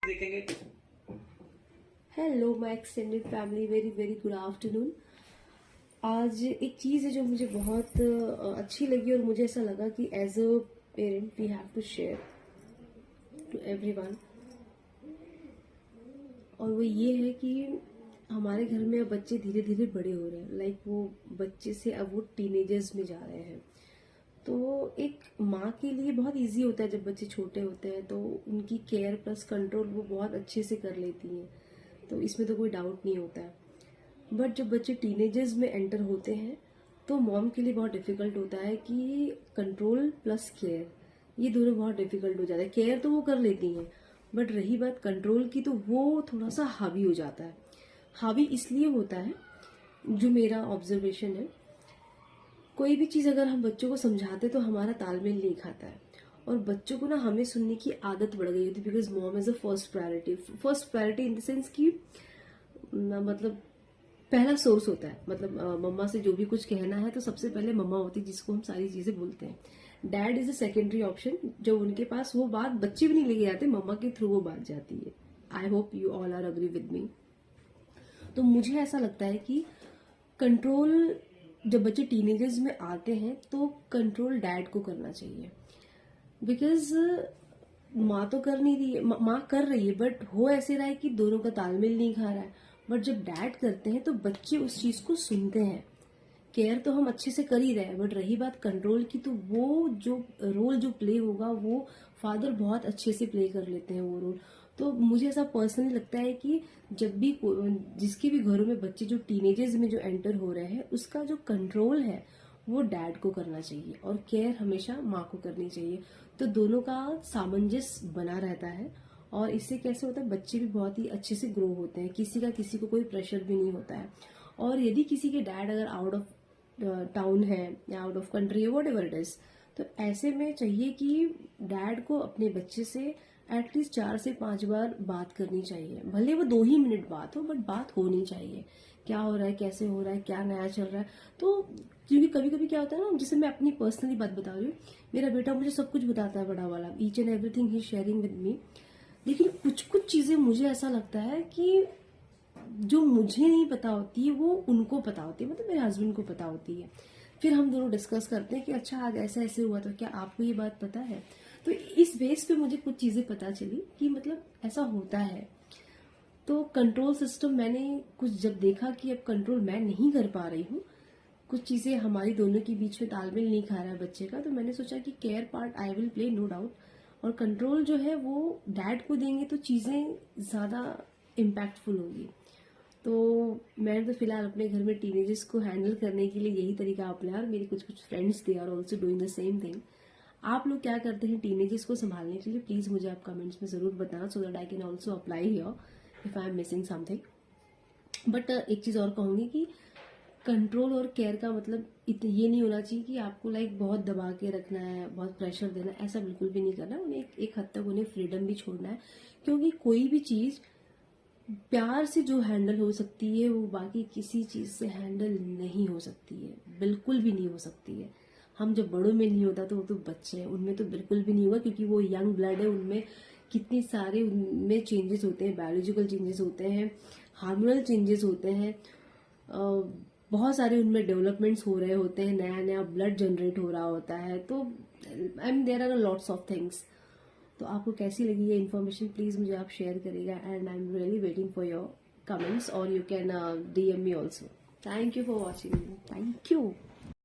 देखेंगे। Hello my extended family, very very good afternoon. आज एक चीज़ है जो मुझे बहुत अच्छी लगी और मुझे ऐसा लगा कि as a parent we have to share to everyone, और वो ये है कि हमारे घर में अब बच्चे धीरे धीरे बड़े हो रहे हैं। लाइक वो बच्चे से अब वो टीनेजर्स में जा रहे हैं। तो एक माँ के लिए बहुत इजी होता है जब बच्चे छोटे होते हैं, तो उनकी केयर प्लस कंट्रोल वो बहुत अच्छे से कर लेती हैं, तो इसमें तो कोई डाउट नहीं होता है। बट जब बच्चे टीनेजर्स में एंटर होते हैं तो मॉम के लिए बहुत डिफिकल्ट होता है कि कंट्रोल प्लस केयर, ये दोनों बहुत डिफिकल्ट हो जाता है। केयर तो वो कर लेती हैं, बट रही बात कंट्रोल की तो वो थोड़ा सा हावी हो जाता है। हावी इसलिए होता है, जो मेरा ऑब्जर्वेशन है, कोई भी चीज़ अगर हम बच्चों को समझाते तो हमारा तालमेल नहीं खाता है, और बच्चों को ना हमें सुनने की आदत बढ़ गई होती है, because mom is a first priority in the sense कि मतलब पहला सोर्स होता है। मतलब मम्मा से जो भी कुछ कहना है तो सबसे पहले मम्मा होती है जिसको हम सारी चीजें बोलते हैं। Dad is a secondary option, जब उनके पास वो बात बच्चे भी नहीं लेके जाते, मम्मा के थ्रू वो बात जाती है। I hope you all are agree with me. तो मुझे ऐसा लगता है कि कंट्रोल जब बच्चे टीनेजर्स में आते हैं तो कंट्रोल डैड को करना चाहिए, बिकॉज माँ तो कर नहीं रही है, माँ कर रही है, बट हो ऐसे रहा है कि दोनों का तालमेल नहीं खा रहा है। बट जब डैड करते हैं तो बच्चे उस चीज को सुनते हैं। केयर तो हम अच्छे से कर ही रहे हैं, बट रही बात कंट्रोल की, तो वो जो रोल जो प्ले होगा वो फादर बहुत अच्छे से प्ले कर लेते हैं वो रोल। तो मुझे ऐसा पर्सनली लगता है कि जब भी जिसके भी घरों में बच्चे जो टीनेजर्स में जो एंटर हो रहे हैं, उसका जो कंट्रोल है वो डैड को करना चाहिए और केयर हमेशा माँ को करनी चाहिए। तो दोनों का सामंजस्य बना रहता है, और इससे कैसे होता है, बच्चे भी बहुत ही अच्छे से ग्रो होते हैं, किसी को कोई प्रेशर भी नहीं होता है। और यदि किसी के डैड अगर आउट ऑफ टाउन है या out of country, what ever it is, तो ऐसे में चाहिए कि डैड को अपने बच्चे से एटलीस्ट 4 से 5 बार बात करनी चाहिए। भले वो 2 ही मिनट बात हो, बट बात होनी चाहिए। क्या हो रहा है, कैसे हो रहा है, क्या नया चल रहा है। तो क्योंकि कभी कभी क्या होता है ना, जैसे मैं अपनी पर्सनली बात बता रही हूँ, मेरा बेटा मुझे सब कुछ बताता है, बड़ा वाला, each and everything he sharing with me. लेकिन कुछ कुछ चीजें मुझे ऐसा लगता है कि जो मुझे नहीं पता होती है वो उनको पता होती है, मतलब मेरे हस्बैंड को पता होती है। फिर हम दोनों डिस्कस करते हैं कि अच्छा आज ऐसा ऐसे हुआ, तो क्या आपको ये बात पता है। तो इस बेस पे मुझे कुछ चीजें पता चली कि मतलब ऐसा होता है। तो कंट्रोल सिस्टम मैंने कुछ जब देखा कि अब कंट्रोल मैं नहीं कर पा रही हूँ, कुछ चीजें हमारी दोनों के बीच में तालमेल नहीं खा रहा है बच्चे का, तो मैंने सोचा कि care part I will play, no doubt, और कंट्रोल जो है वो डैड को देंगे तो चीजें ज्यादा इम्पैक्टफुल होगी। तो मैंने तो फिलहाल अपने घर में टीनेजर्स को हैंडल करने के लिए यही तरीका अपनाया, और मेरे कुछ कुछ friends they are also doing the same thing. आप लोग क्या करते हैं टीनेजर्स को संभालने के लिए, प्लीज मुझे आप कमेंट्स में जरूर बताना, so that I can also apply here if I am missing something. But एक चीज और कहूंगी कि कंट्रोल और केयर का मतलब ये नहीं होना चाहिए कि आपको लाइक बहुत दबा के रखना है, बहुत प्रेशर देना है, ऐसा बिल्कुल भी नहीं करना है। उन्हें एक हद तक उन्हें फ्रीडम भी छोड़ना है, क्योंकि कोई भी चीज प्यार से जो हैंडल हो सकती है वो बाकी किसी चीज से हैंडल नहीं हो सकती है, बिल्कुल भी नहीं हो सकती है। हम जब बड़ों में नहीं होता तो वो तो बच्चे हैं, उनमें तो बिल्कुल भी नहीं होगा, क्योंकि वो यंग ब्लड है, उनमें कितने सारे उनमें चेंजेस होते हैं, बायोलॉजिकल चेंजेस होते हैं, हार्मोनल चेंजेस होते हैं, बहुत सारे उनमें डेवलपमेंट्स हो रहे होते हैं, नया नया ब्लड जनरेट हो रहा होता है। तो I mean there are lots of things. तो आपको कैसी लगी ये इन्फॉर्मेशन, प्लीज मुझे आप शेयर करेगा, and I am really waiting for your comments, और you can DM me also. Thank you for watching, thank you.